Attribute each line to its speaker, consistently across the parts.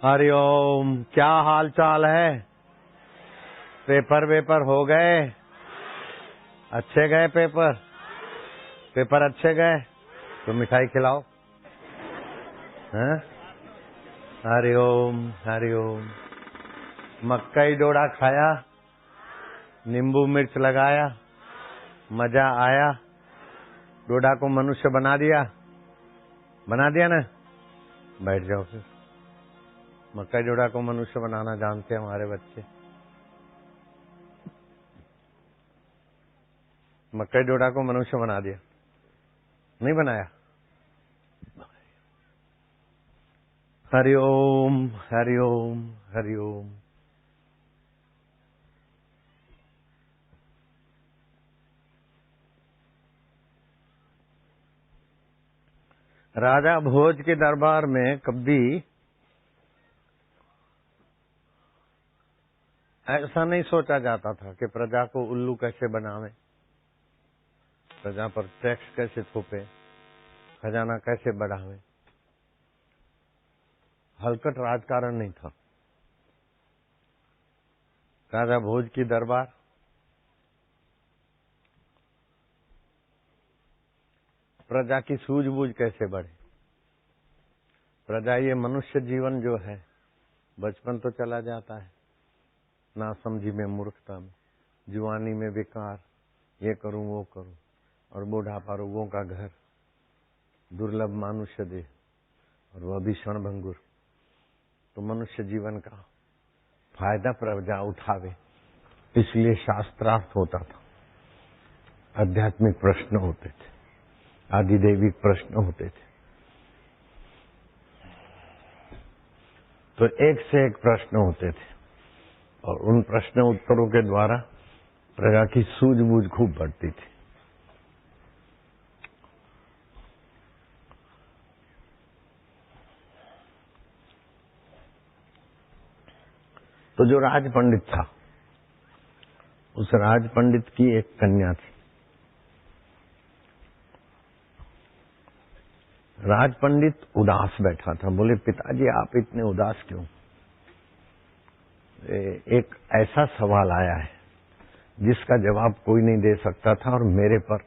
Speaker 1: हरिओम। क्या हाल चाल है? पेपर वेपर हो गए? अच्छे गए पेपर? पेपर अच्छे गए तो मिठाई खिलाओ। हैं? हरिओम हरिओम। मक्कई डोडा खाया, नींबू मिर्च लगाया, मजा आया? डोडा को मनुष्य बना दिया? बना दिया ना? बैठ जाओ फिर। मक्कई डोडा को मनुष्य बनाना जानते हैं हमारे बच्चे। मक्कई डोडा को मनुष्य बना दिया? नहीं बनाया? हरिओम हरिओम हरिओम। राजा भोज के दरबार में कभी ऐसा नहीं सोचा जाता था कि प्रजा को उल्लू कैसे बनावे, प्रजा पर टैक्स कैसे थोपे, खजाना कैसे बढ़ावे। हलकट राजकारण नहीं था। राजा भोज की दरबार प्रजा की सूझबूझ कैसे बढ़े। प्रजा ये मनुष्य जीवन जो है, बचपन तो चला जाता है, नासमझी में, मूर्खता में, जुआनी में विकार, ये करूं वो करूं, और बूढ़ापा रोगों का घर, दुर्लभ मानुष्य देह, और वह भी क्षणभंगुर। तो मनुष्य जीवन का फायदा प्रजा उठावे, इसलिए शास्त्रार्थ होता था, आध्यात्मिक प्रश्न होते थे, आदिदैविक प्रश्न होते थे। तो एक से एक प्रश्न होते थे और उन प्रश्न उत्तरों के द्वारा प्रजा की सूझबूझ खूब बढ़ती थी। तो जो राज पंडित था, उस राज पंडित की एक कन्या थी। राज पंडित उदास बैठा था। बोले, पिताजी आप इतने उदास क्यों? एक ऐसा सवाल आया है जिसका जवाब कोई नहीं दे सकता था, और मेरे पर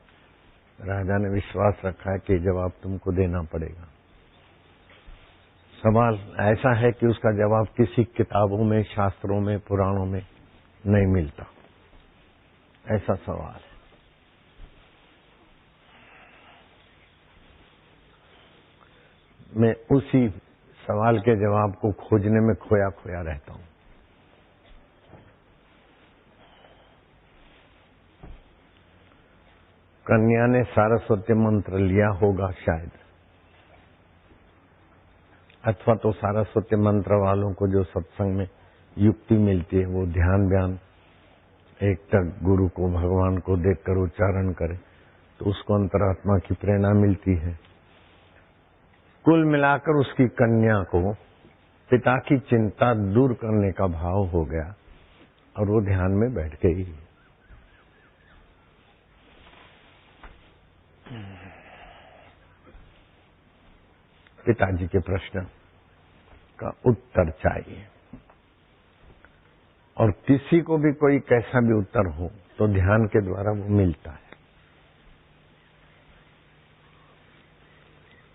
Speaker 1: राजा ने विश्वास रखा है कि जवाब तुमको देना पड़ेगा। सवाल ऐसा है कि उसका जवाब किसी किताबों में, शास्त्रों में, पुराणों में नहीं मिलता। ऐसा सवाल है। मैं उसी सवाल के जवाब को खोजने में खोया खोया रहता हूं। कन्या ने सारस्वती मंत्र लिया होगा शायद, अथवा तो सारस्वती मंत्र वालों को जो सत्संग में युक्ति मिलती है, वो ध्यान व्यान एक तक गुरु को, भगवान को देखकर उच्चारण करे तो उसको अंतरात्मा की प्रेरणा मिलती है। कुल मिलाकर उसकी कन्या को पिता की चिंता दूर करने का भाव हो गया और वो ध्यान में बैठ गई। पिताजी के प्रश्न का उत्तर चाहिए, और किसी को भी कोई कैसा भी उत्तर हो तो ध्यान के द्वारा वो मिलता है।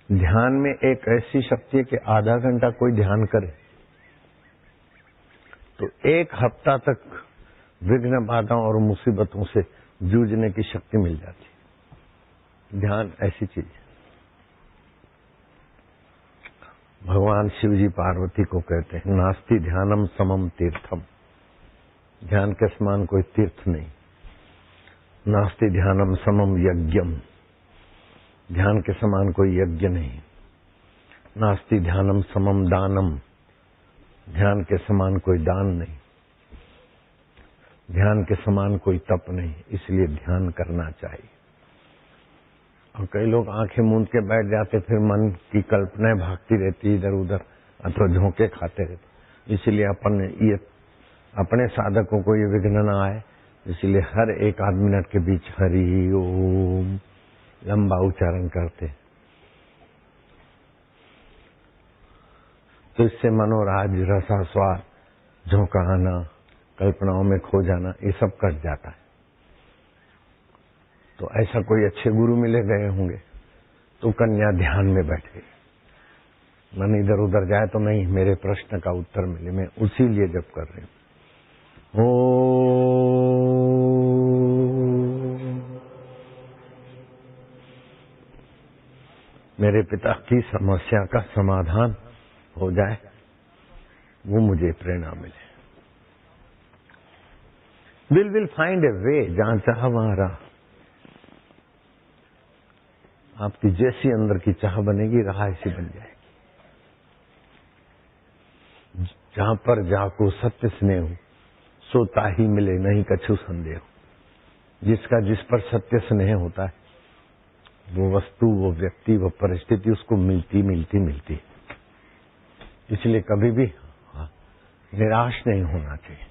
Speaker 1: ध्यान में एक ऐसी शक्ति है कि आधा घंटा कोई ध्यान करे तो एक हफ्ता तक विघ्न बाधाओं और मुसीबतों से जूझने की शक्ति मिल जाती है। ध्यान ऐसी चीज है। भगवान शिव जी पार्वती को कहते हैं, नास्ति ध्यानम समम तीर्थम। ध्यान के समान कोई तीर्थ नहीं। नास्ति ध्यानम समम यज्ञम। ध्यान के समान कोई यज्ञ नहीं। नास्ति ध्यानम समम दानम। ध्यान के समान कोई दान नहीं। ध्यान के समान कोई तप नहीं। इसलिए ध्यान करना चाहिए। और कई लोग आंखें मूंद के बैठ जाते, फिर मन की कल्पनाएं भागती रहती इधर उधर, अथवा झोंके खाते रहते। इसलिए ये अपने साधकों को ये विघ्न न आए, इसलिए हर एक आध मिनट के बीच हरि ओम लंबा उच्चारण करते। तो इससे मनोराज, रसास्वाद, झोंका आना, कल्पनाओं में खो जाना, ये सब कट जाता है। तो ऐसा कोई अच्छे गुरु मिले गए होंगे तो कन्या ध्यान में बैठ गई। मन इधर उधर जाए तो नहीं, मेरे प्रश्न का उत्तर मिले, मैं उसी लिए जब कर रही हूं। मेरे पिता की समस्या का समाधान हो जाए, वो मुझे प्रेरणा मिले। विल फाइंड ए वे, जहां चाह वहां राह। आपकी जैसी अंदर की चाह बनेगी, राह ऐसी बन जाएगी। जहां पर जाको सत्य स्नेह, सोता ही मिले नहीं कछु संदेह। जिसका जिस पर सत्य स्नेह होता है, वो वस्तु, वो व्यक्ति, वो परिस्थिति उसको मिलती मिलती मिलती। इसलिए कभी भी निराश नहीं होना चाहिए,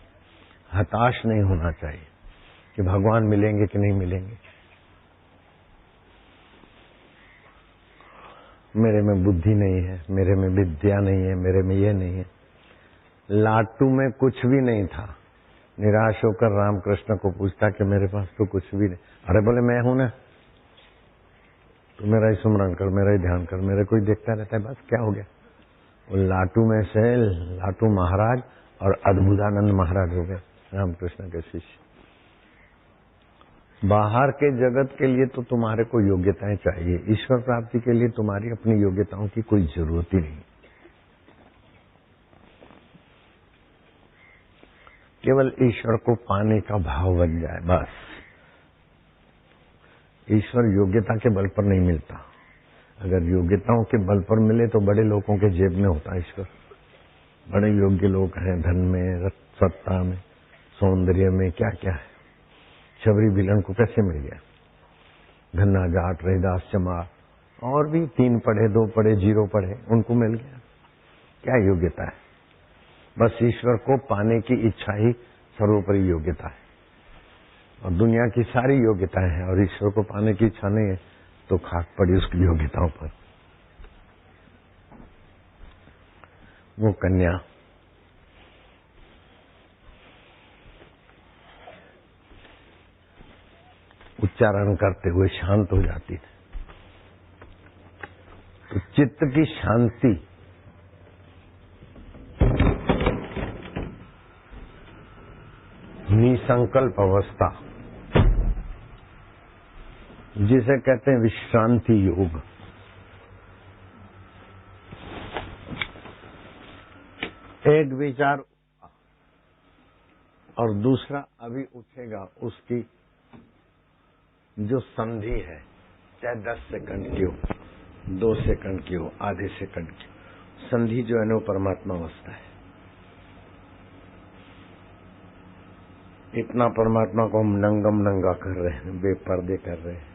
Speaker 1: हताश नहीं होना चाहिए कि भगवान मिलेंगे कि नहीं मिलेंगे। मेरे में बुद्धि नहीं है, मेरे में विद्या नहीं है, मेरे में ये नहीं है। लाटू में कुछ भी नहीं था। निराश होकर रामकृष्ण को पूछता कि मेरे पास तो कुछ भी नहीं। अरे बोले मैं हूं ना, तू मेरा ही स्मरण कर, मेरा ही ध्यान कर, मेरे को ही देखता रहता है, बस क्या हो गया। वो लाटू में से लाटू महाराज और अद्भुतानंद महाराज हो गए रामकृष्ण के शिष्य। बाहर के जगत के लिए तो तुम्हारे को योग्यताएं चाहिए, ईश्वर प्राप्ति के लिए तुम्हारी अपनी योग्यताओं की कोई जरूरत ही नहीं। केवल ईश्वर को पाने का भाव बन जाए बस। ईश्वर योग्यता के बल पर नहीं मिलता। अगर योग्यताओं के बल पर मिले तो बड़े लोगों के जेब में होता ईश्वर। बड़े योग्य लोग हैं, धन में, सत्ता में, सौंदर्य में, क्या क्या है। शबरी बिलन को कैसे मिल गया? घन्ना जाट, रहीदास चमार, और भी 3 पढ़े, 2 पढ़े, 0 पढ़े, उनको मिल गया। क्या योग्यता है? बस ईश्वर को पाने की इच्छा ही सर्वोपरि योग्यता है। और दुनिया की सारी योग्यताएं हैं और ईश्वर को पाने की इच्छा नहीं है तो खाक पड़ी उसकी योग्यताओं पर। वो कन्या उच्चारण करते हुए शांत हो जाती थी। तो चित्त की शांति निसंकल्प अवस्था, जिसे कहते हैं विश्रांति योग। एक विचार और दूसरा अभी उठेगा, उसकी जो संधि है, चाहे 10 सेकंड की हो, 2 सेकंड की हो, आधे सेकंड की हो, संधि जो है ना वो परमात्मा अवस्था है। इतना परमात्मा को हम नंगम नंगा कर रहे हैं, बेपर्दे कर रहे हैं।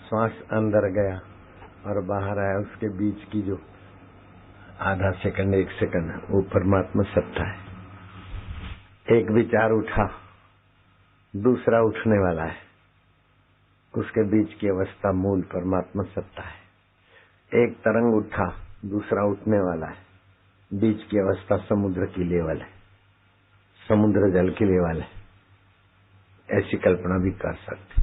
Speaker 1: श्वास अंदर गया और बाहर आया, उसके बीच की जो आधा सेकंड, 1 सेकंड, वो परमात्मा सत्ता है। एक विचार उठा, दूसरा उठने वाला है, उसके बीच की अवस्था मूल परमात्मा सत्ता है। एक तरंग उठा, दूसरा उठने वाला है, बीच की अवस्था समुद्र की लेवल है, समुद्र जल की लेवल है। ऐसी कल्पना भी कर सकते।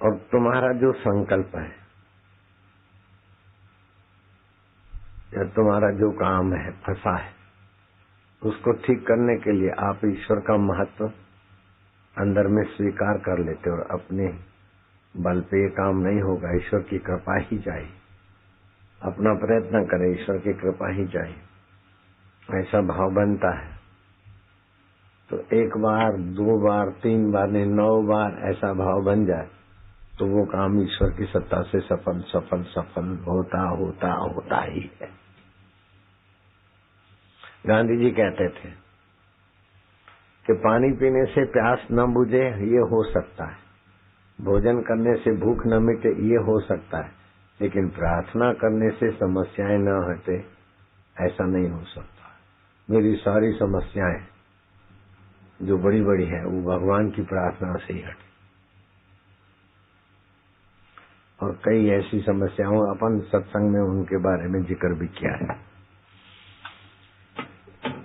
Speaker 1: और तुम्हारा जो संकल्प है या तुम्हारा जो काम है फंसा है, उसको ठीक करने के लिए आप ईश्वर का महत्व अंदर में स्वीकार कर लेते हो और अपने बल पे ये काम नहीं होगा, ईश्वर की कृपा ही चाहिए। अपना प्रयत्न करें, ईश्वर की कृपा ही चाहिए, ऐसा भाव बनता है। तो 1 बार, 2 बार, 3 बार नहीं, 9 बार ऐसा भाव बन जाए तो वो काम ईश्वर की सत्ता से सफल सफल सफल होता होता होता ही है। गांधी जी कहते थे कि पानी पीने से प्यास न बुझे, ये हो सकता है। भोजन करने से भूख न मिटे, ये हो सकता है। लेकिन प्रार्थना करने से समस्याएं न हटे, ऐसा नहीं हो सकता। मेरी सारी समस्याएं जो बड़ी बड़ी है वो भगवान की प्रार्थना से ही हटी। और कई ऐसी समस्याओं अपन सत्संग में उनके बारे में जिक्र भी किया है।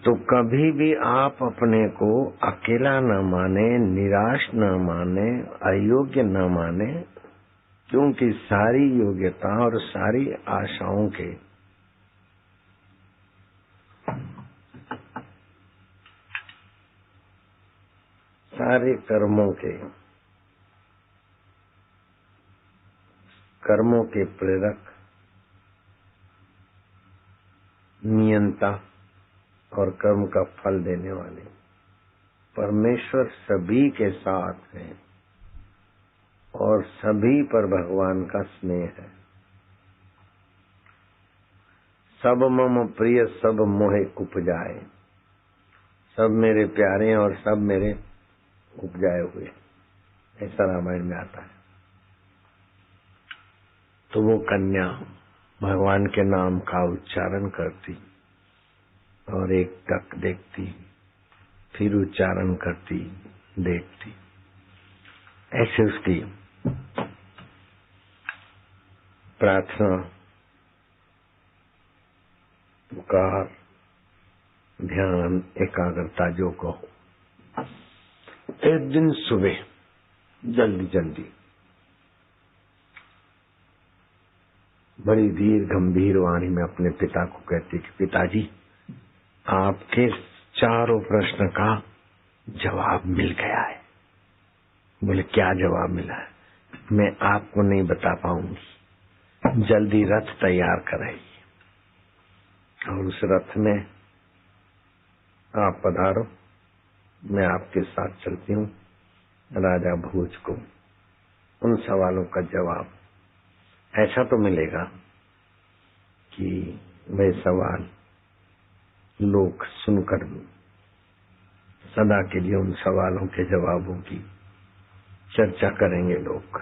Speaker 1: तो कभी भी आप अपने को अकेला न माने, निराश न माने, अयोग्य न माने, क्योंकि सारी योग्यता और सारी आशाओं के सारे कर्मों के प्रेरक, नियंता और कर्म का फल देने वाले परमेश्वर सभी के साथ है और सभी पर भगवान का स्नेह है। सब मम प्रिय सब मोहे उपजाए, सब मेरे प्यारे और सब मेरे उपजाए हुए, ऐसा रामायण में आता है। तो वो कन्या भगवान के नाम का उच्चारण करती और एक टक देखती, फिर उच्चारण करती, देखती, ऐसे उसकी प्रार्थना, पुकार, ध्यान, एकाग्रता जो कहो। एक दिन सुबह जल्दी जल्दी बड़ी धीर गंभीर वाणी में अपने पिता को कहती कि पिताजी, आपके चारों प्रश्न का जवाब मिल गया है। बोले क्या जवाब मिला है? मैं आपको नहीं बता पाऊंगी, जल्दी रथ तैयार कराइए और उस रथ में आप पधारो, मैं आपके साथ चलती हूँ। राजा भोज को उन सवालों का जवाब ऐसा तो मिलेगा कि वे सवाल लोग सुनकर सदा के लिए उन सवालों के जवाबों की चर्चा करेंगे। लोग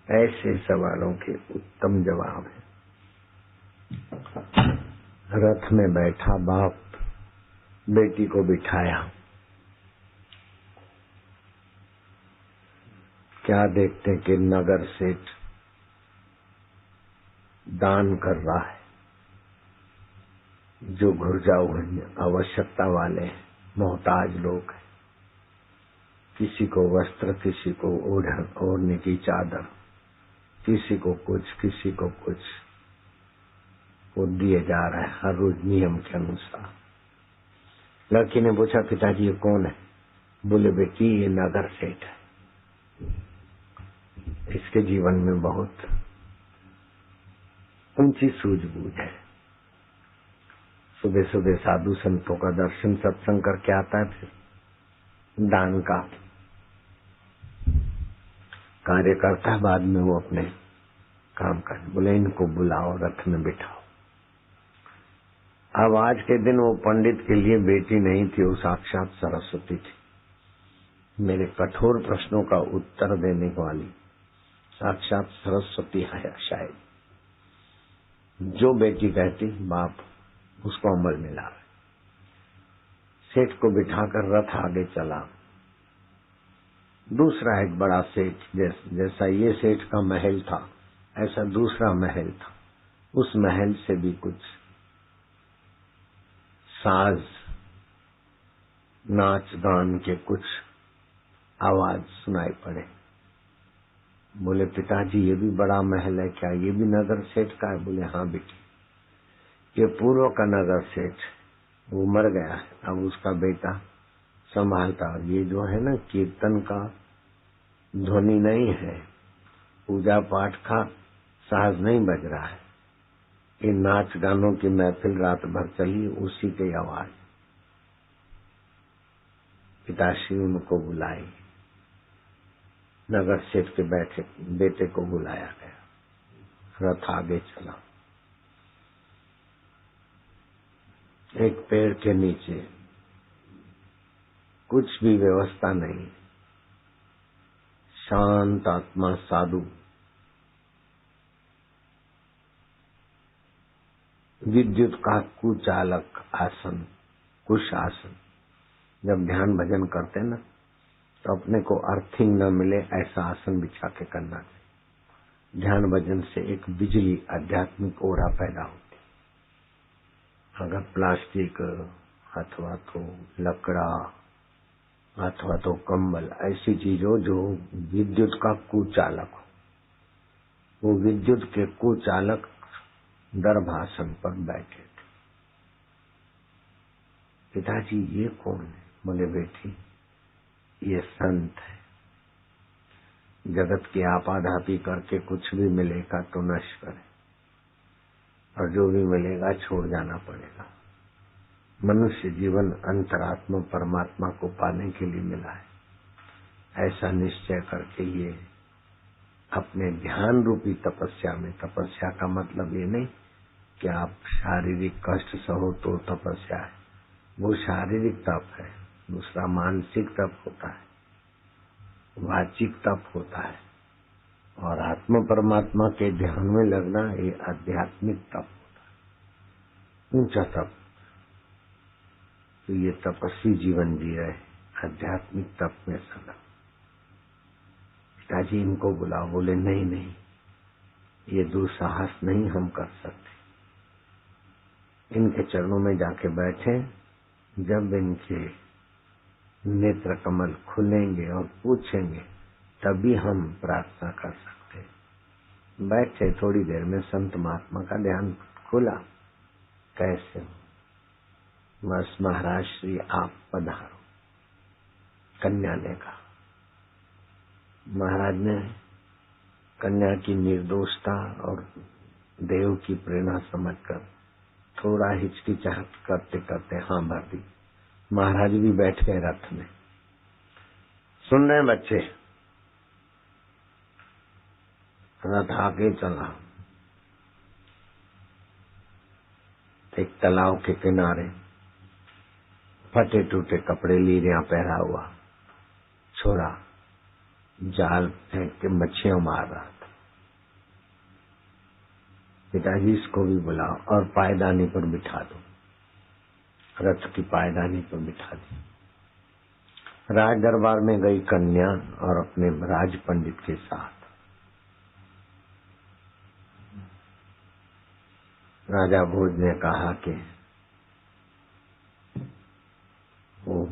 Speaker 1: ऐसे सवालों के उत्तम जवाब है। रथ में बैठा बाप बेटी को बिठाया, क्या देखते कि नगर सेठ दान कर रहा है। जो घुर्जाऊ हैं, आवश्यकता वाले, मोहताज लोग हैं, किसी को वस्त्र, किसी को ओढ़ने की चादर, किसी को कुछ, किसी को कुछ, वो दिए जा रहा है हर रोज नियम के अनुसार। लड़की ने पूछा पिताजी ये कौन है? बोले बेटी ये नगर सेठ है, इसके जीवन में बहुत ऊंची सूझबूझ है। सुबह सुबह साधु संतों का दर्शन सत्संग करके आता है, फिर दान का कार्य करता है, बाद में वो अपने काम कर। बोले इनको बुलाओ, रथ में बिठाओ। अब आज के दिन वो पंडित के लिए बेटी नहीं थी, वो साक्षात सरस्वती थी। मेरे कठोर प्रश्नों का उत्तर देने वाली साक्षात सरस्वती है शायद। जो बेटी कहती बाप उसको अमल में ला। सेठ को बिठाकर रथ आगे चला। दूसरा एक बड़ा सेठ, जैसा ये सेठ का महल था ऐसा दूसरा महल था। उस महल से भी कुछ साज, नाच गान के कुछ आवाज सुनाई पड़े। बोले पिताजी ये भी बड़ा महल है क्या? ये भी नगर सेठ का है? बोले हाँ बेटी, ये पूर्व का नगर सेठ वो मर गया है, अब उसका बेटा संभालता। और ये जो है ना कीर्तन का ध्वनि नहीं है, पूजा पाठ का साज नहीं बज रहा है, ये नाच गानों की महफिल रात भर चली, उसी की आवाज। पिताश्री उनको बुलाई, नगर सेठ के बैठे बेटे को बुलाया गया। रथ आगे चला। एक पेड़ के नीचे कुछ भी व्यवस्था नहीं, शांत आत्मा साधु विद्युत का कुचालक आसन, कुश आसन, जब ध्यान भजन करते ना तो अपने को अर्थिंग न मिले ऐसा आसन बिछा के करना चाहिए। ध्यान भजन से एक बिजली आध्यात्मिक ओरा पैदा होती। अगर प्लास्टिक अथवा तो लकड़ा अथवा तो कंबल ऐसी चीज हो जो विद्युत का कुचालक हो, वो विद्युत के कुचालक गर्भासन पर बैठे थे। पिताजी ये कौन है? बोले बेटी ये संत है। जगत की आपाधापी करके कुछ भी मिलेगा तो नश्वर है और जो भी मिलेगा छोड़ जाना पड़ेगा। मनुष्य जीवन अंतरात्मा परमात्मा को पाने के लिए मिला है। ऐसा निश्चय करके ये अपने ध्यान रूपी तपस्या में, तपस्या का मतलब ये नहीं कि आप शारीरिक कष्ट सहो तो तपस्या है, वो शारीरिक तप है। दूसरा मानसिक तप होता है, वाचिक तप होता है, और आत्मा परमात्मा के ध्यान में लगना ये आध्यात्मिक तप होता है, ऊंचा तप। तो ये तपस्वी जीवन जी रहे, आध्यात्मिक तप में सदा। पिताजी इनको बुलाओ। बोले नहीं नहीं, ये दुस्साहस नहीं हम कर सकते। इनके चरणों में जाके बैठे। जब इनके नेत्र कमल खुलेंगे और पूछेंगे तभी हम प्रार्थना कर सकते। बैठे, थोड़ी देर में संत महात्मा का ध्यान खुला। कैसे हो? बस महाराज श्री आप पधारो, कन्या ने कहा। महाराज ने कन्या की निर्दोषता और देव की प्रेरणा समझकर थोड़ा हिचकिचाहट करते करते हाँ भर दी। महाराज भी बैठ गए रथ में। सुन रहे बच्चे? रथ आगे चला। एक तालाब के किनारे फटे टूटे कपड़े लीरियां पहरा हुआ छोरा जाल फेंक के मच्छियां मार रहा था। पिताजी इसको भी बुलाओ और पायदानी पर बिठा दो। रथ की पायदानी पर बिठा दी। राज दरबार में गई कन्या और अपने राज पंडित के साथ। राजा भोज ने कहा कि वो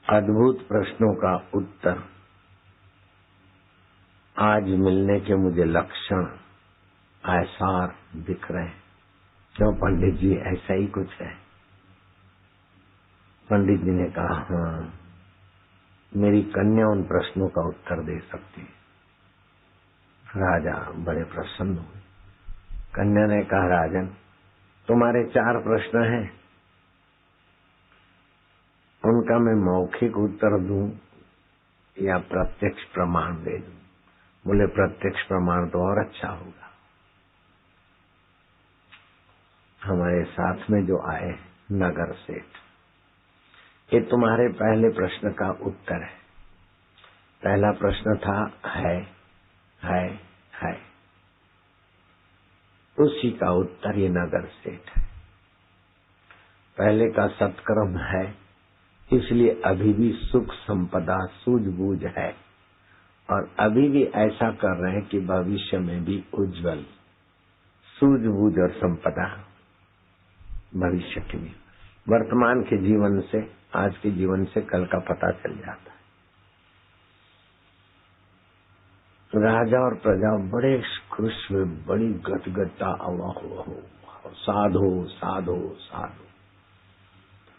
Speaker 1: अद्भुत प्रश्नों का उत्तर आज मिलने के मुझे लक्षण आसार दिख रहे हैं। क्यों पंडित जी, ऐसा ही कुछ है? पंडित जी ने कहा हाँ, मेरी कन्या उन प्रश्नों का उत्तर दे सकती है। राजा बड़े प्रसन्न हुए। कन्या ने कहा राजन, तुम्हारे 4 प्रश्न हैं, उनका मैं मौखिक उत्तर दूं या प्रत्यक्ष प्रमाण दे दूं? बोले प्रत्यक्ष प्रमाण तो और अच्छा होगा। हमारे साथ में जो आए नगर सेठ, ये तुम्हारे पहले प्रश्न का उत्तर है। पहला प्रश्न था है, उसी का उत्तर ये नगर सेठ है। पहले का सत्कर्म है, इसलिए अभी भी सुख संपदा सूझबूझ है, और अभी भी ऐसा कर रहे हैं कि भविष्य में भी उज्जवल सूझबूझ और संपदा भविष्य के लिए। वर्तमान के जीवन से, आज के जीवन से कल का पता चल जाता है। राजा और प्रजा बड़े खुश हुए, बड़ी गदगदता, साधो साधो साधो।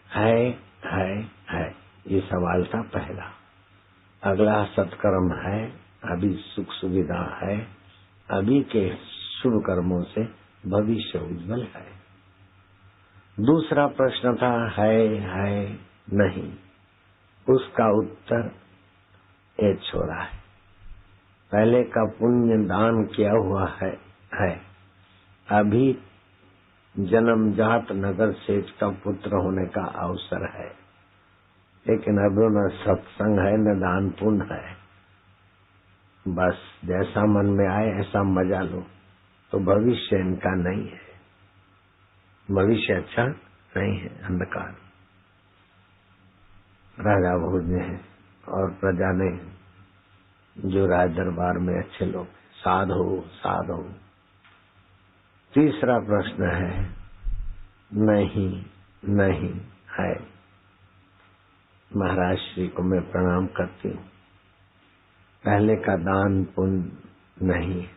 Speaker 1: है ये सवाल था पहला। अगला सत्कर्म है, अभी सुख सुविधा है, अभी के शुभ कर्मों से भविष्य उज्जवल है। दूसरा प्रश्न था है नहीं, उसका उत्तर ये छोरा है। पहले का पुण्य दान किया हुआ है, अभी जन्मजात नगर सेठ का पुत्र होने का अवसर है, लेकिन अब न सत्संग है न दान पुण्य है। बस जैसा मन में आए ऐसा मजा लो, तो भविष्य इनका नहीं है, भविष्य अच्छा नहीं है, अंधकार।
Speaker 2: राजा भोज ने और प्रजा ने, जो राज दरबार में अच्छे लोग, साधो साधो। तीसरा प्रश्न है, नहीं नहीं है। महाराज श्री को मैं प्रणाम करती हूँ। पहले का दान पुण्य नहीं है,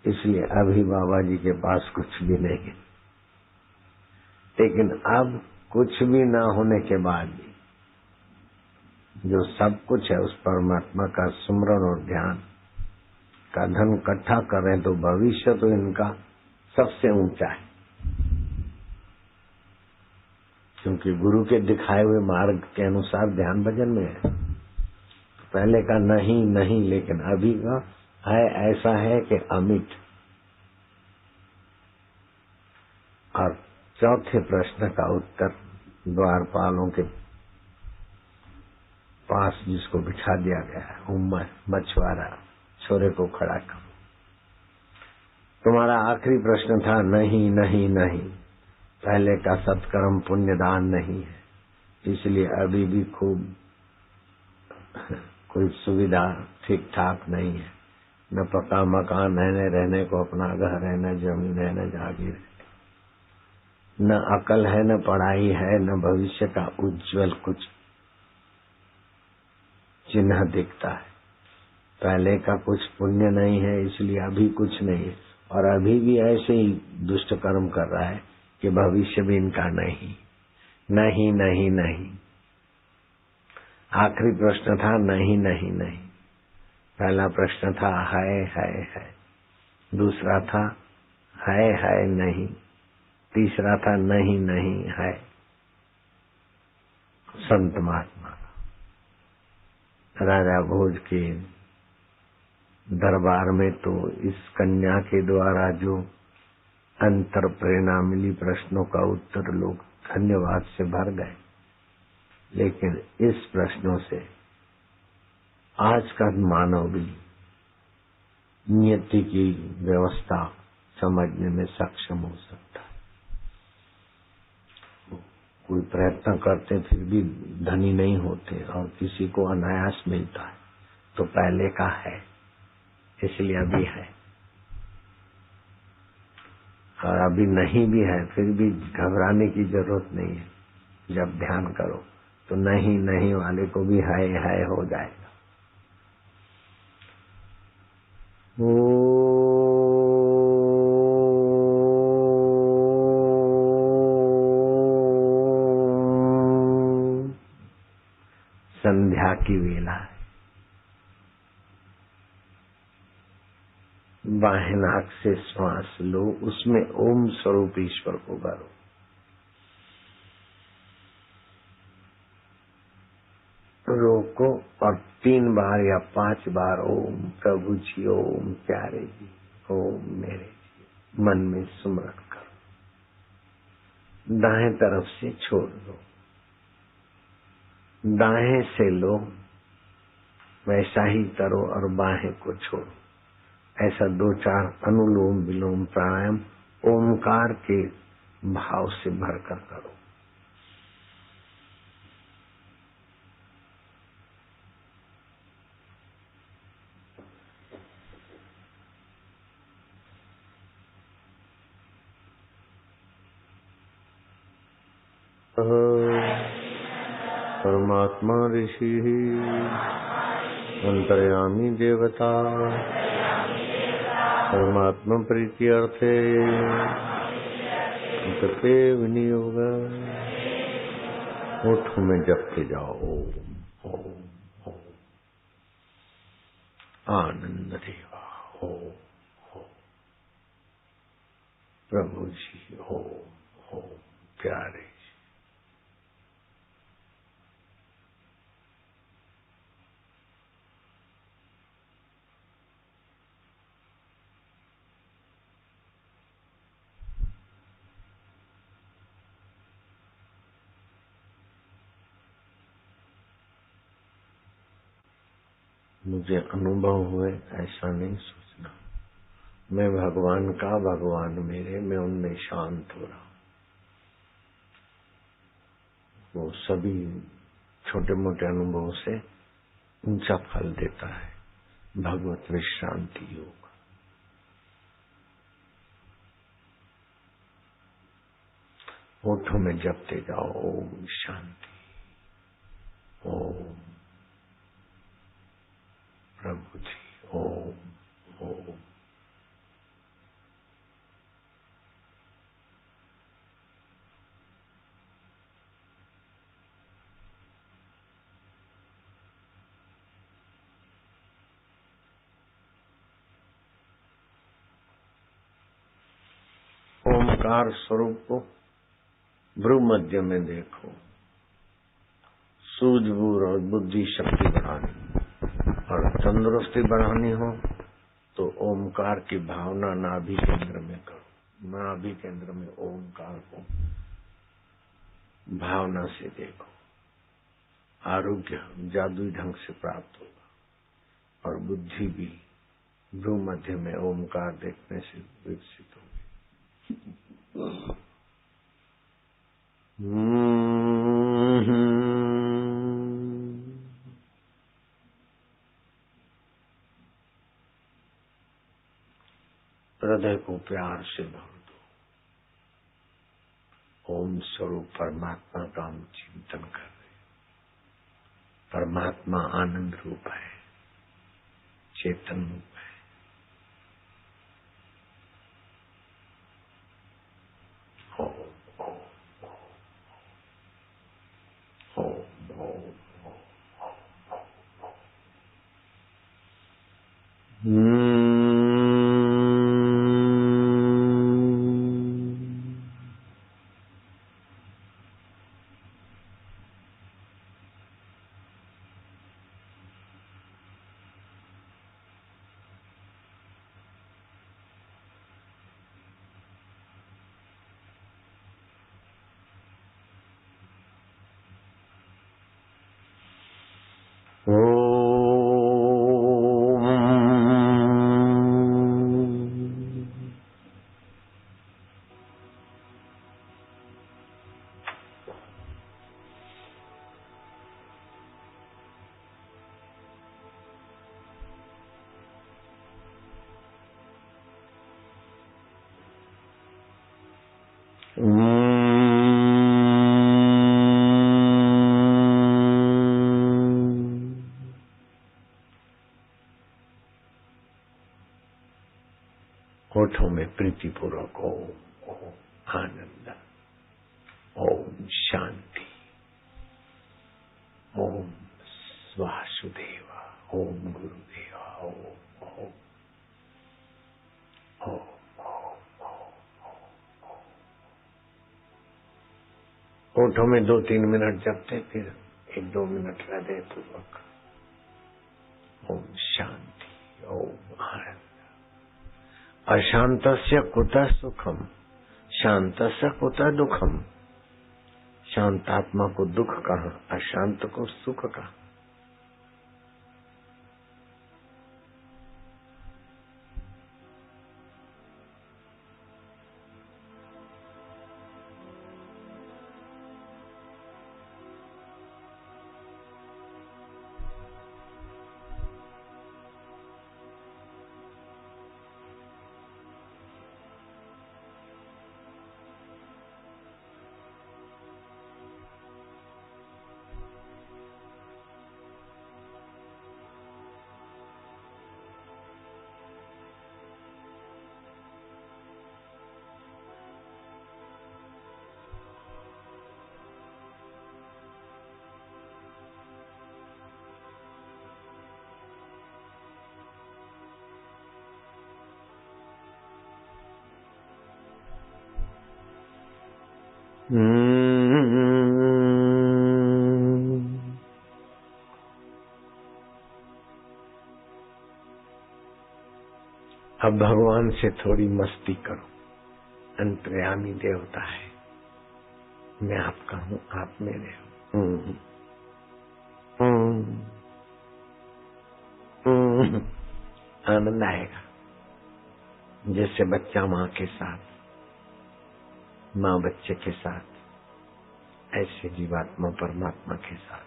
Speaker 2: इसलिए अभी बाबा जी के पास कुछ भी नहीं है। लेकिन अब कुछ भी ना होने के बाद भी जो सब कुछ है, उस परमात्मा का सुमरण और ध्यान का धन इकट्ठा करें तो भविष्य तो इनका सबसे ऊंचा है, क्योंकि गुरु के दिखाए हुए मार्ग के अनुसार ध्यान भजन में है। पहले का नहीं नहीं, लेकिन अभी का है ऐसा है कि अमिट। और चौथे प्रश्न का उत्तर, द्वारपालों के पास जिसको बिठा दिया गया है, उम्मत मछुआरा, छोरे को खड़ा करो। तुम्हारा आखिरी प्रश्न था नहीं नहीं नहीं। पहले का सत्कर्म पुण्यदान नहीं है, इसलिए अभी भी खूब कोई सुविधा ठीक ठाक नहीं है। न पक्का मकान है, न रहने को अपना घर है, न जमीन है, न जागीर है, न अकल है, न पढ़ाई है, न भविष्य का उज्जवल कुछ चिन्ह दिखता है। पहले का कुछ पुण्य नहीं है, इसलिए अभी कुछ नहीं है, और अभी भी ऐसे ही दुष्ट कर्म कर रहा है कि भविष्य भी इनका नहीं नहीं नहीं नहीं। आखिरी प्रश्न था नहीं नहीं नहीं। पहला प्रश्न था है। दूसरा था है नहीं। तीसरा था नहीं नहीं है। संत महात्मा राजा भोज के दरबार में तो इस कन्या के द्वारा जो अंतर प्रेरणा मिली, प्रश्नों का उत्तर लोग धन्यवाद से भर गए। लेकिन इस प्रश्नों से आज का मानव भी नियति की व्यवस्था समझने में सक्षम हो सकता है। कोई प्रयत्न करते फिर भी धनी नहीं होते, और किसी को अनायास मिलता है, तो पहले का है, इसलिए अभी है। और अभी नहीं भी है, फिर भी घबराने की जरूरत नहीं है। जब ध्यान करो तो नहीं नहीं वाले को भी है हो जाएगा। संध्या की वेला है। बाएं नाक से श्वास लो, उसमें ओम स्वरूप ईश्वर को भरो। रोको और 3 बार या 5 बार ओम प्रभु जी, ओम प्यारे जी, ओम मेरे जी मन में सुमरण करो। दाएं तरफ से छोड़ दो, दाएं से लो, वैसा ही करो और बाहें को छोड़ो। ऐसा 2-4 अनुलोम विलोम प्राणायाम ओमकार के भाव से भरकर करो।
Speaker 1: परमात्मा ऋषि अंतर्यामी देवता परमात्मा प्रीति अर्थे कृते विनियोग। होठ में जपते जाओ ओम ओम ओम। आनंद देवा ओम ओम। प्रभु जी ओम ओम। प्यारे मुझे अनुभव हुए ऐसा नहीं सोचना। मैं भगवान का, भगवान मेरे, मैं उनमें शांत हो रहा हूँ। वो सभी
Speaker 2: छोटे मोटे अनुभवों से ऊंचा फल देता है। भगवत विश्रांति योग। होठों में जपते जाओ ओम शांति, ओम प्रभु जी, ओम ओम। ओमकार स्वरूप को भ्रू मध्य में देखो। सूझबूझ और बुद्धि शक्ति बढ़ानी और तंदुरुस्ती बढ़ानी हो तो ओमकार की भावना नाभि केंद्र में करो। नाभि केंद्र में ओमकार को भावना से देखो। आरोग्य जादुई ढंग से प्राप्त होगा और बुद्धि भी भ्रू मध्य में ओमकार देखने से विकसित होगी। हृदय को प्यार से भर दो। ओम स्वरूप परमात्मा का हम चिंतन कर रहे हैं। परमात्मा आनंद रूप है, चेतन रूप है। होठों में प्रीतिपूर्वक ओम ओम आनंद, ओम शांति, ओम वासुदेवा, ओम गुरुदेवा, ओम ओम ओम। होठों में 2-3 मिनट जपते, फिर 1-2 मिनट हृदय पूर्वक ओम शांति, ओम आनंद। अशांतस्य कुतः सुखम, शांतस्य कुतः दुखम। शांत आत्मा को दुख कहाँ, अशांत को सुख कहाँ। अब भगवान से थोड़ी मस्ती करो। अंतर्यामी देवता है, मैं आपका हूँ, आप मेरे हो। आनंद आएगा जैसे बच्चा माँ के साथ, माँ बच्चे के साथ, ऐसे जीवात्मा परमात्मा के साथ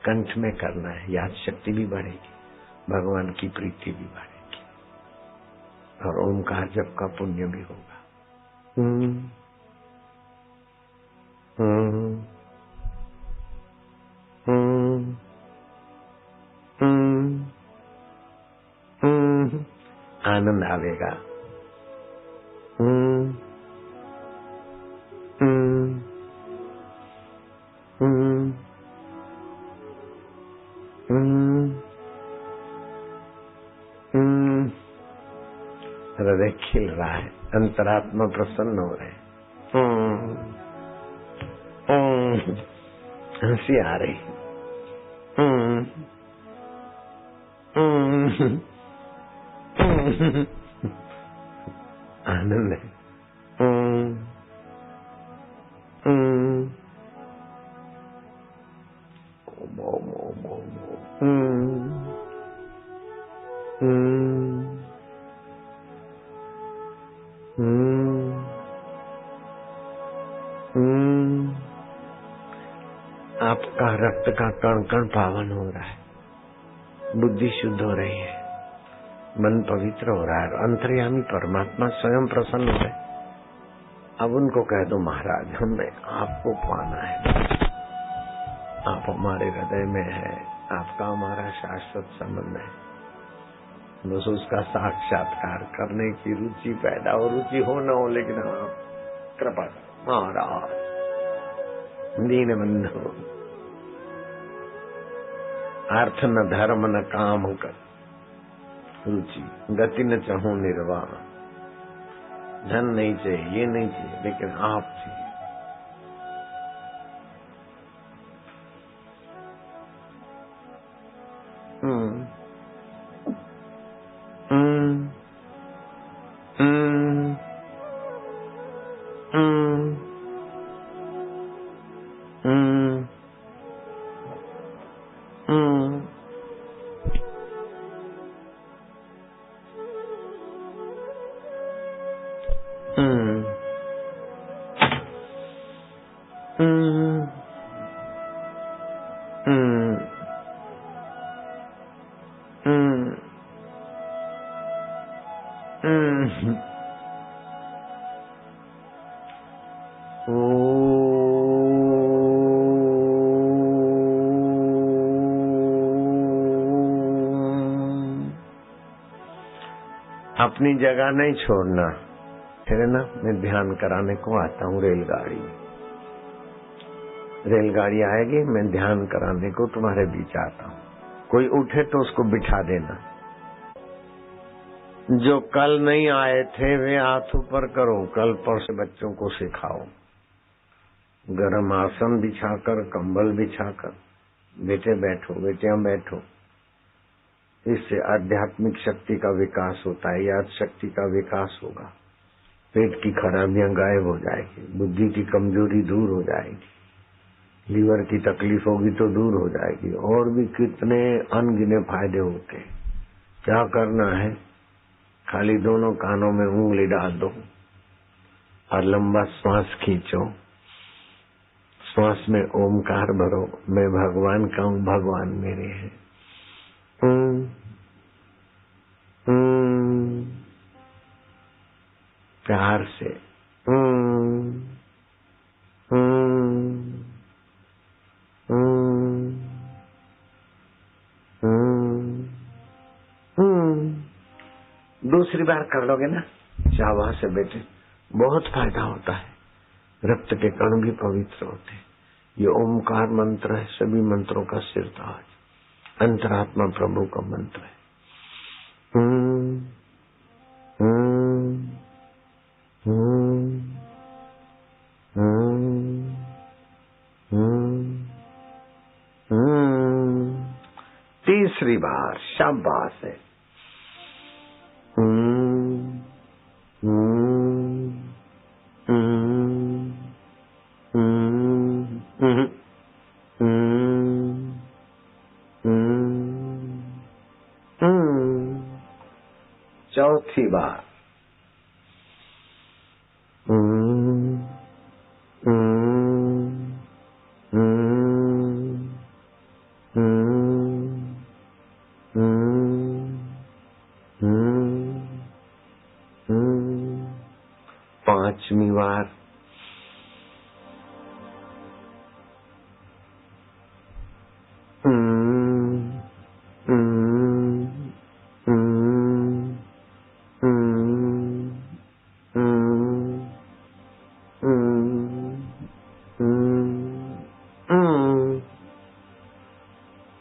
Speaker 2: कंठ में करना है, याद शक्ति भी बढ़ेगी, भगवान की प्रीति भी बढ़ेगी और ओमकार जप का पुण्य भी होगा। आनंद आवेगा। हृदय खिल रहा है, अंतरात्मा प्रसन्न हो रहे, हंसी आ रही, आनंद है। आपका रक्त का कण कण पावन हो रहा है, बुद्धि शुद्ध हो रही है, मन पवित्र हो रहा है, अंतर्यामी परमात्मा स्वयं प्रसन्न हो रहे। अब उनको कह दो महाराज हमें आपको पाना है, आप हमारे हृदय में है, आपका हमारा शाश्वत संबंध है, बस उसका साक्षात्कार करने की रुचि पैदा हो, रुचि हो न हो लेकिन आप कृपा करो महाराज, दीन बंधु, अर्थ न धर्म न काम कर रुचि, गति न चाहूं निर्वाण, धन नहीं चाहिए, ये नहीं चाहिए, लेकिन आप चाहिए। अपनी जगह नहीं छोड़ना, फिर ना मैं ध्यान कराने को आता हूँ रेलगाड़ी में, रेलगाड़ी आएगी मैं ध्यान कराने को तुम्हारे बीच आता हूँ, कोई उठे तो उसको बिठा देना, जो कल नहीं आए थे वे हाथ ऊपर करो, कल पर से बच्चों को सिखाओ, गरम आसन बिछाकर कंबल बिछाकर, बेटे बैठो बेटियां बैठो, इससे आध्यात्मिक शक्ति का विकास होता है, याद शक्ति का विकास होगा, पेट की खराबियां गायब हो जाएगी, बुद्धि की कमजोरी दूर हो जाएगी, लीवर की तकलीफ होगी तो दूर हो जाएगी, और भी कितने अनगिने फायदे होते हैं। क्या करना है, खाली दोनों कानों में उंगली डाल दो और लंबा श्वास खींचो, श्वास में ओमकार भरो, मैं भगवान का हूँ, भगवान मेरे हैं, प्यार से दूसरी बार कर लोगे ना शाबाश से बेटे, बहुत फायदा होता है, रक्त के कण भी पवित्र होते हैं। ये ओमकार मंत्र है, सभी मंत्रों का सिरताज, अंतरात्मा प्रभु का मंत्र है। तीसरी बार शाबाश है। चौथी बार 5वीं बार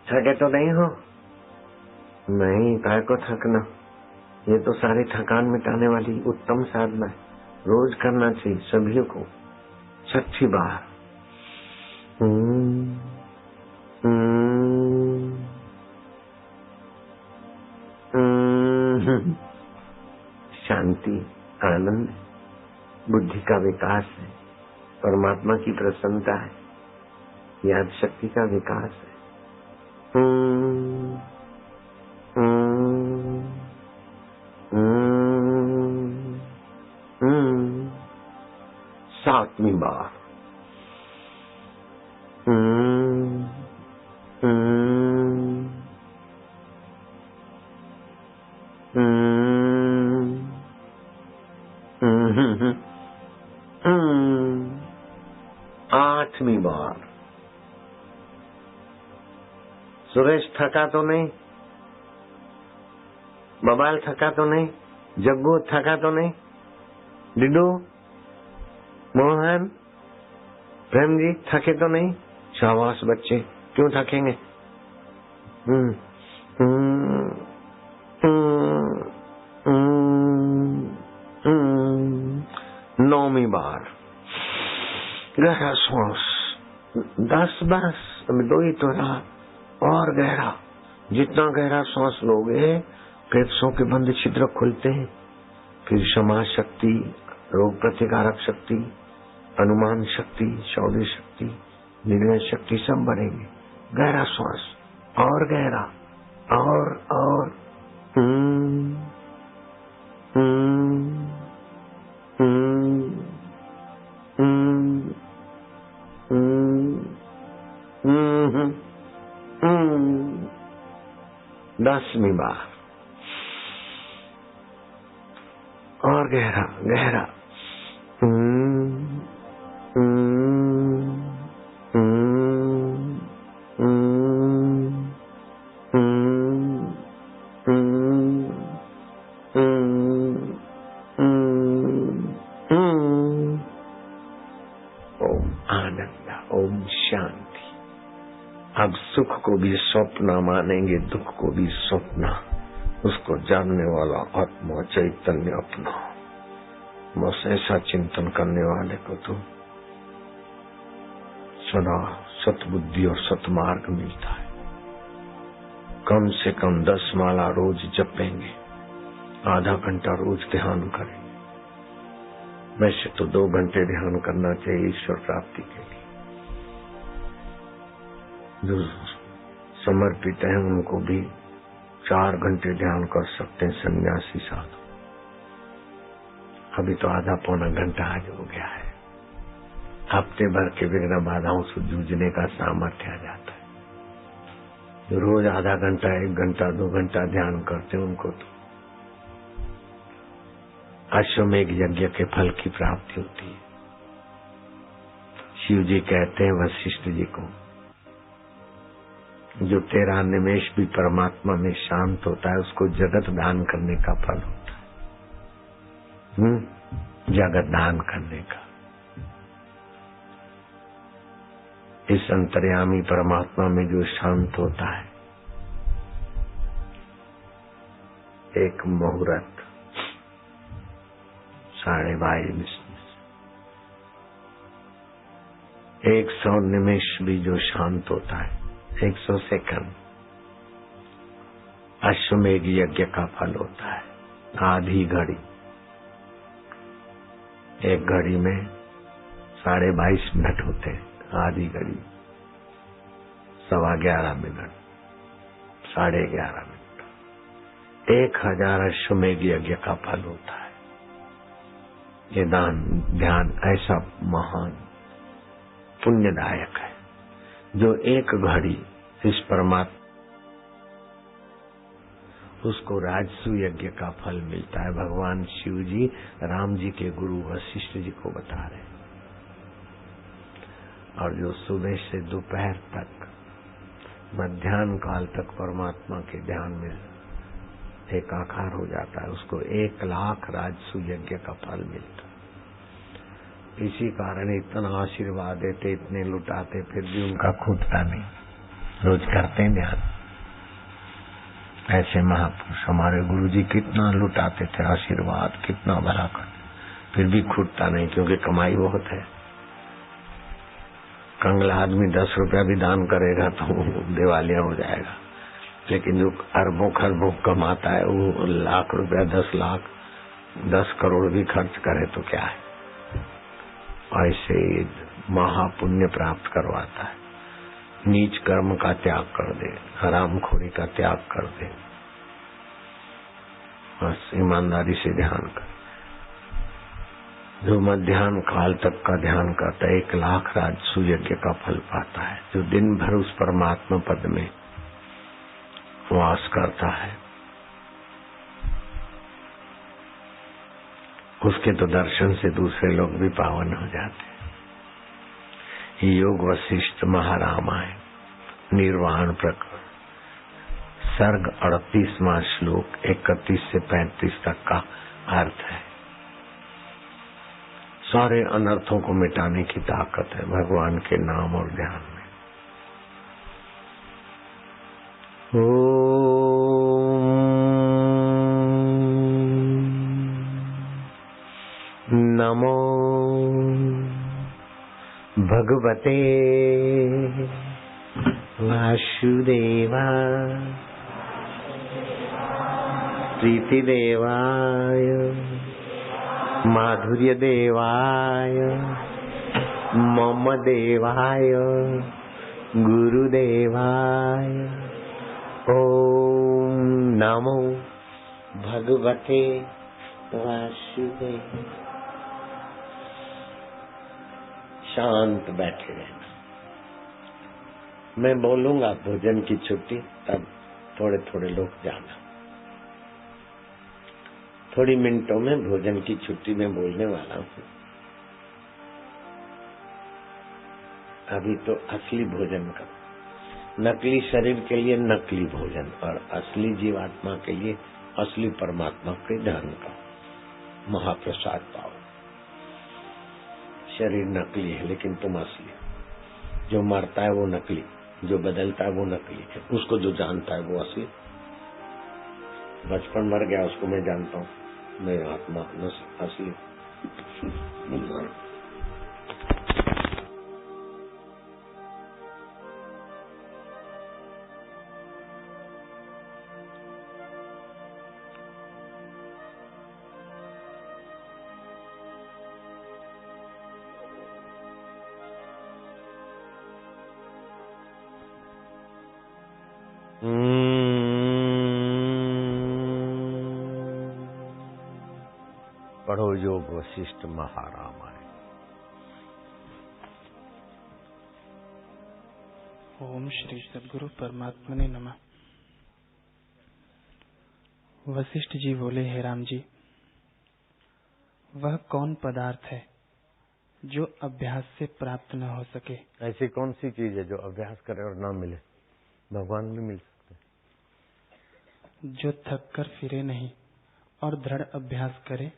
Speaker 2: थके तो नहीं हो? नहीं, काय को थकना, ये तो सारी थकान मिटाने वाली उत्तम साधना है, रोज करना चाहिए सभी को। 6ठी बार शांति, आनंद, बुद्धि का विकास है, परमात्मा की प्रसन्नता है, याद शक्ति का विकास है। 7वीं बार आठवीं बार। सुरेश थका तो नहीं? बबाल थका तो नहीं? जग्गू थका तो नहीं? डिडू, मोहन, प्रेम जी थके तो नहीं? शाबाश बच्चे, क्यों थकेंगे? 9वीं बार गहरा श्वास। 10 बस, अभी 2 ही तो रहा, और गहरा। जितना गहरा श्वास लोगे फेफड़ों के बंद छिद्र खुलते हैं, फिर क्षमा शक्ति, रोग प्रतिकारक शक्ति, अनुमान शक्ति, शौर्य शक्ति, निर्णय शक्ति सब बढ़ेंगे। गहरा श्वास, और गहरा, और दसवीं बार और गहरा गहरा। ओम आनंद, ओम शांति। अब सुख को भी स्वप्न मानेंगे, दुख को भी स्वप्न, उसको जानने वाला आत्मा चैतन्य अपना। बस ऐसा चिंतन करने वाले को तो सदा सतबुद्धि और सतमार्ग मिलता है। कम से कम 10 माला रोज जपेंगे, आधा घंटा रोज ध्यान करेंगे। वैसे तो 2 घंटे ध्यान करना चाहिए ईश्वर प्राप्ति के लिए। जो समर्पित है उनको भी 4 घंटे ध्यान कर सकते हैं, सन्यासी साधु। अभी तो आधा पौना घंटा आज हो गया है। हफ्ते भर के विघ्न बाधाओं से जूझने का सामर्थ्य आ जाता है। जो रोज आधा घंटा, 1 घंटा, 2 घंटा ध्यान करते हैं उनको तो अश्वमेघ यज्ञ के फल की प्राप्ति होती है। शिव जी कहते हैं वशिष्ठ जी को, जो तेरा निमेष भी परमात्मा में शांत होता है उसको जगत दान करने का फल होता है। जगत दान करने का। इस अंतर्यामी परमात्मा में जो शांत होता है, एक मुहूर्त 22:30 100 निमेष भी जो शांत होता है, 100 सेकंड अश्वमेघ यज्ञ का फल होता है। आधी घड़ी, एक घड़ी में 22.5 मिनट होते हैं, आधी घड़ी 11:15 मिनट, 11:30 मिनट, 1000 अश्वमेघ यज्ञ का फल होता है। ये दान ध्यान ऐसा महान पुण्यदायक है, जो एक घड़ी इस परमात्मा उसको राजसू यज्ञ का फल मिलता है। भगवान शिव जी राम जी के गुरु वशिष्ठ जी को बता रहे। और जो सुबह से दोपहर तक मध्याह्न काल तक परमात्मा के ध्यान में एकाकार हो जाता है, उसको 1,00,000 राजसू यज्ञ का फल मिलता। इसी कारण इतना आशीर्वाद देते, इतने लुटाते, फिर भी उनका खूटता नहीं, रोज करते ध्यान। ऐसे महापुरुष हमारे गुरुजी कितना लुटाते थे आशीर्वाद, कितना भरा कर, फिर भी खूटता नहीं, क्योंकि कमाई बहुत है। कंगला आदमी 10 रुपया भी दान करेगा तो दिवालिया हो जाएगा, लेकिन जो अरबों खरबों कमाता है वो लाख रुपया, 10 लाख, 10 करोड़ भी खर्च करे तो क्या है। ऐसे महापुण्य प्राप्त करवाता है। नीच कर्म का त्याग कर दे, हरामखोरी का त्याग कर दे, बस ईमानदारी से ध्यान कर। जो मध्याह्न काल तक का ध्यान करता है 1,00,000 राजसू यज्ञ का फल पाता है। जो दिन भर उस परमात्मा पद में वास करता है, उसके तो दर्शन से दूसरे लोग भी पावन हो जाते हैं। योग वशिष्ठ महारामायण निर्वाण प्रकरण सर्ग 38वां श्लोक 31 से 35 तक का अर्थ है। सारे अनर्थों को मिटाने की ताकत है भगवान के नाम और ध्यान में। नमो भगवते वासुदेवा प्रीतिदेवाय माधुर्य देवाय मम देवाय गुरुदेवाय ओम नमो भगवते वासुदेव। शांत बैठे रहना। मैं बोलूंगा भोजन की छुट्टी, तब थोड़े थोड़े लोग जाना। थोड़ी मिनटों में भोजन की छुट्टी में बोलने वाला हूँ। अभी तो असली भोजन का, नकली शरीर के लिए नकली भोजन और असली जीवात्मा के लिए असली परमात्मा के ध्यान का महाप्रसाद पाओ। शरीर नकली है लेकिन तुम असली। जो मरता है वो नकली, जो बदलता है वो नकली है, उसको जो जानता है वो असली। बचपन मर गया उसको मैं जानता हूँ, मैं आत्मा असली। पढ़ो योग वशिष्ठ महारामायण।
Speaker 3: ओम श्री सद्गुरु परमात्मने नमः। वशिष्ठ जी बोले, हे राम जी, वह कौन पदार्थ है जो अभ्यास से प्राप्त न हो सके?
Speaker 1: ऐसी कौन सी चीज है जो अभ्यास करे और ना मिले? भगवान भी मिल सकते।
Speaker 3: जो थक कर फिरे नहीं और दृढ़ अभ्यास करे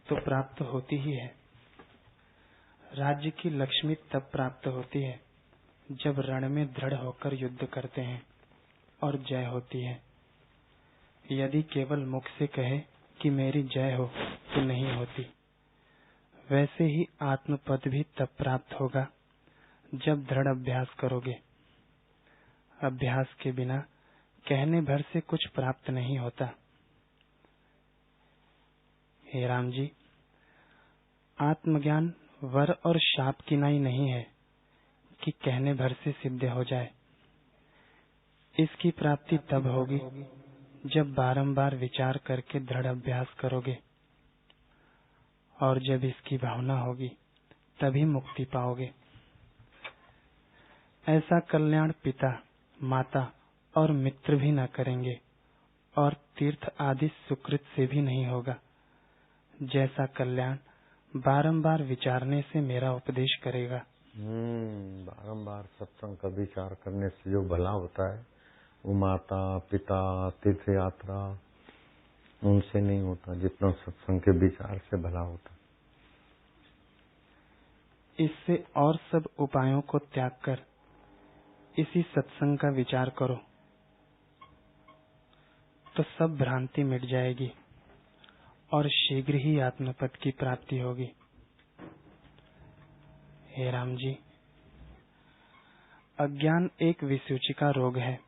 Speaker 3: तो प्राप्त होती ही है। राज्य की लक्ष्मी तब प्राप्त होती है जब रण में दृढ़ होकर युद्ध करते हैं और जय होती है। यदि केवल मुख से कहे कि मेरी जय हो तो नहीं होती। वैसे ही आत्मपद भी तब प्राप्त होगा जब दृढ़ अभ्यास करोगे। अभ्यास के बिना कहने भर से कुछ प्राप्त नहीं होता। हे राम जी, आत्मज्ञान वर और शाप की नाई नहीं है कि कहने भर से सिद्ध हो जाए। इसकी प्राप्ति तब होगी जब बारंबार विचार करके दृढ़ अभ्यास करोगे, और जब इसकी भावना होगी तभी मुक्ति पाओगे। ऐसा कल्याण पिता, माता और मित्र भी न करेंगे और तीर्थ आदि सुकृत से भी नहीं होगा, जैसा कल्याण बारंबार विचारने से मेरा उपदेश करेगा।
Speaker 1: बारंबार सत्संग का विचार करने से जो भला होता है वो माता पिता तीर्थ यात्रा उनसे नहीं होता, जितना सत्संग के विचार से भला होता।
Speaker 3: इससे और सब उपायों को त्याग कर इसी सत्संग का विचार करो तो सब भ्रांति मिट जाएगी और शीघ्र ही आत्मपद की प्राप्ति होगी। हे राम जी, अज्ञान एक विसूचिका रोग है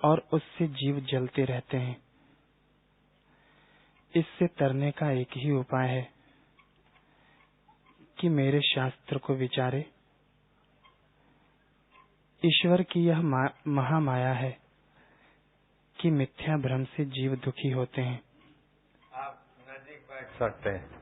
Speaker 3: और उससे जीव जलते रहते हैं। इससे तरने का एक ही उपाय है कि मेरे शास्त्र को विचारे। ईश्वर की यह महामाया है कि मिथ्या भ्रम से जीव दुखी होते हैं।
Speaker 1: आप नजीक बैठ सकते हैं।